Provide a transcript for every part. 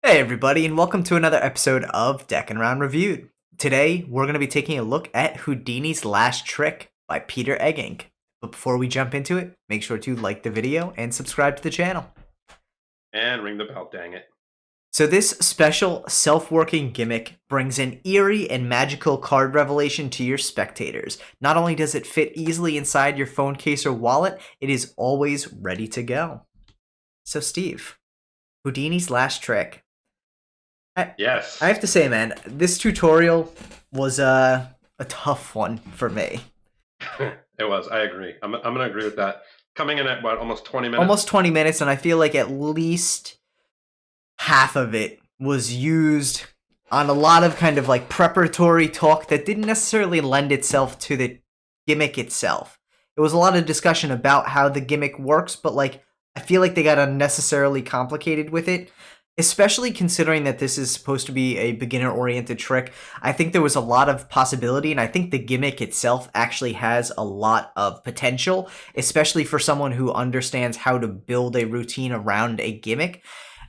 Hey everybody, and welcome to another episode of Deckinaround Reviewed. Today, we're going to be taking a look at Houdini's Last Trick by Peter Eggink. But before we jump into it, make sure to like the video and subscribe to the channel. And ring the bell, dang it. So this special self-working gimmick brings an eerie and magical card revelation to your spectators. Not only does it fit easily inside your phone case or wallet, it is always ready to go. So Steve, Houdini's Last Trick. I, I Yes. have to say, man, this tutorial was a tough one for me. It was. I agree. I'm going to agree with that. Coming in at what, almost 20 Almost minutes? 20 minutes, and I feel like at least half of it was used on a lot of kind of like preparatory talk that didn't necessarily lend itself to the gimmick itself. It was a lot of discussion about how the gimmick works, but like I feel like they got unnecessarily complicated with it, especially considering that this is supposed to be a beginner oriented trick. I think there was a lot of possibility, and I think the gimmick itself actually has a lot of potential, especially for someone who understands how to build a routine around a gimmick.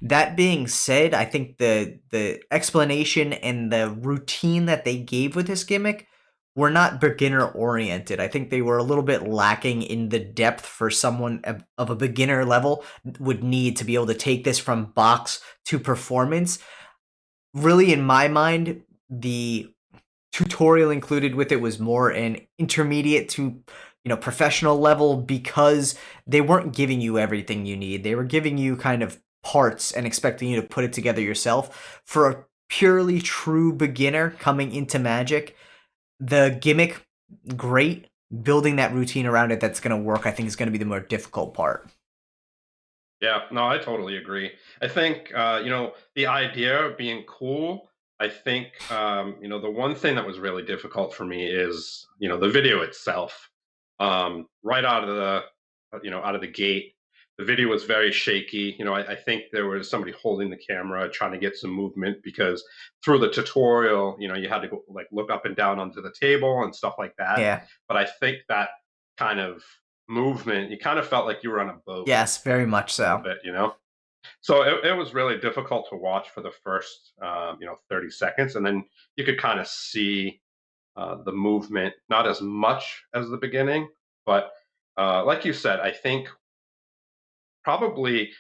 That being said, I think the explanation and the routine that they gave with this gimmick were not beginner oriented. I think they were a little bit lacking in the depth for someone of a beginner level would need to be able to take this from box to performance. Really, in my mind, the tutorial included with it was more an intermediate to professional level because they weren't giving you everything you need. They were giving you kind of parts and expecting you to put it together yourself. For a purely true beginner coming into Magic, the gimmick, great. Building that routine around it that's going to work, I think, is going to be the more difficult part. Yeah, no, I totally agree. I think, the idea of being cool, I think, the one thing that was really difficult for me is, the video itself. Right out of out of the gate, the video was very shaky. I think there was somebody holding the camera trying to get some movement because through the tutorial, you had to go like look up and down onto the table and stuff like that. Yeah. But I think that kind of movement, you kind of felt like you were on a boat Yes, very much a little so. bit. So it was really difficult to watch for the first, 30 seconds. And then you could kind of see the movement, not as much as the beginning. But like you said, I think probably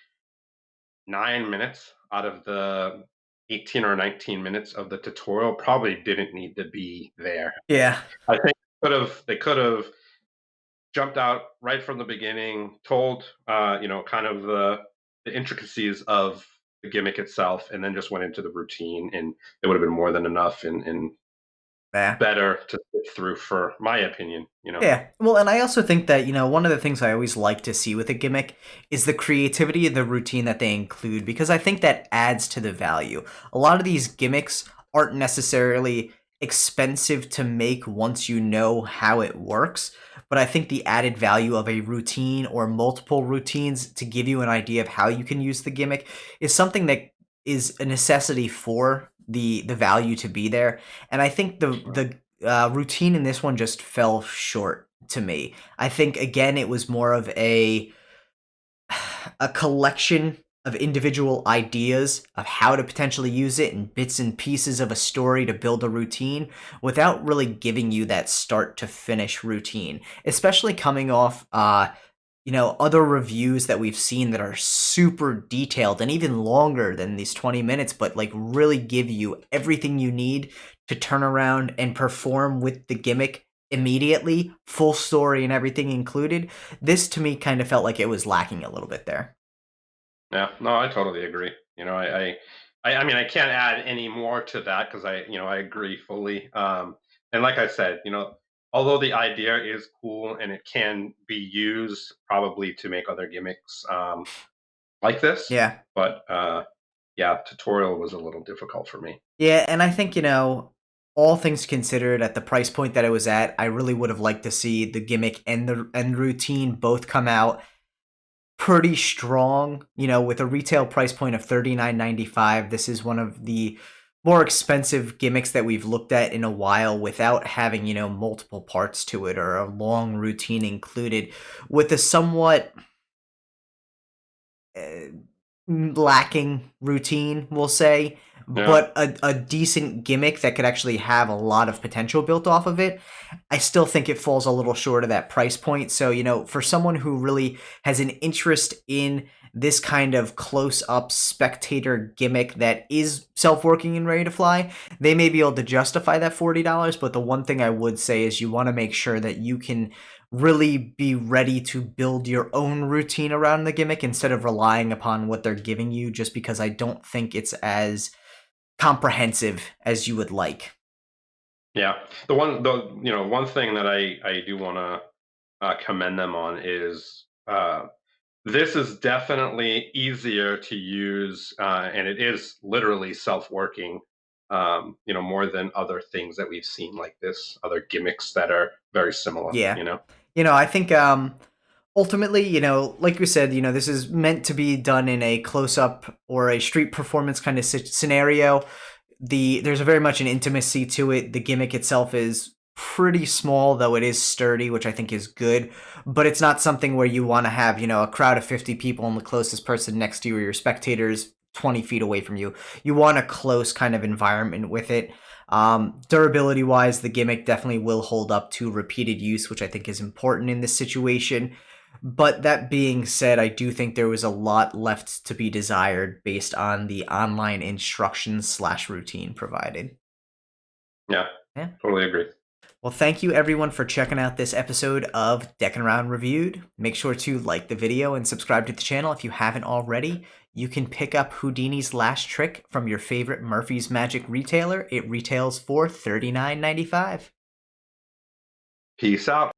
9 minutes out of the 18 or 19 minutes of the tutorial probably didn't need to be there. Yeah. I think they could have jumped out right from the beginning, told kind of the intricacies of the gimmick itself, and then just went into the routine, and it would have been more than enough and Yeah. better to sit through, for my opinion. Yeah. Well, and I also think that, one of the things I always like to see with a gimmick is the creativity of the routine that they include, because I think that adds to the value. A lot of these gimmicks aren't necessarily expensive to make once you know how it works, but I think the added value of a routine or multiple routines to give you an idea of how you can use the gimmick is something that is a necessity for the value to be there. And I think the routine in this one just fell short to me. I think again it was more of a collection of individual ideas of how to potentially use it and bits and pieces of a story to build a routine without really giving you that start to finish routine, especially coming off other reviews that we've seen that are super detailed and even longer than these 20 minutes, but like really give you everything you need to turn around and perform with the gimmick immediately, full story and everything included. This to me kind of felt like it was lacking a little bit there. Yeah, no, I totally agree. I mean, I can't add any more to that because I agree fully. And like I said, although the idea is cool and it can be used probably to make other gimmicks like this, Yeah. but yeah, tutorial was a little difficult for me. Yeah, and I think, all things considered, at the price point that it was at, I really would have liked to see the gimmick and the and routine both come out pretty strong. With a retail price point of $39.95, this is one of the more expensive gimmicks that we've looked at in a while without having, multiple parts to it or a long routine included, with a somewhat uh, lacking routine, we'll say, Yeah. but a decent gimmick that could actually have a lot of potential built off of it, I still think it falls a little short of that price point. So, for someone who really has an interest in this kind of close up spectator gimmick that is self working and ready to fly, they may be able to justify that $40. But the one thing I would say is you want to make sure that you can really be ready to build your own routine around the gimmick instead of relying upon what they're giving you, just because I don't think it's as comprehensive as you would like. Yeah. One thing that I do want to commend them on is this is definitely easier to use, and it is literally self-working. More than other things that we've seen like this, other gimmicks that are very similar. Yeah. I think ultimately, like we said, this is meant to be done in a close up or a street performance kind of scenario. There's a very much an intimacy to it. The gimmick itself is pretty small, though it is sturdy, which I think is good. But it's not something where you want to have, a crowd of 50 people and the closest person next to you or your spectators 20 feet away from you. You want a close kind of environment with it. Durability wise, the gimmick definitely will hold up to repeated use, which I think is important in this situation. But that being said, I do think there was a lot left to be desired based on the online instructions/routine provided. Yeah, Yeah. totally agree. Well, thank you everyone for checking out this episode of Deckinaround Reviewed. Make sure to like the video and subscribe to the channel if you haven't already. You can pick up Houdini's Last Trick from your favorite Murphy's Magic retailer. It retails for $39.95. Peace out.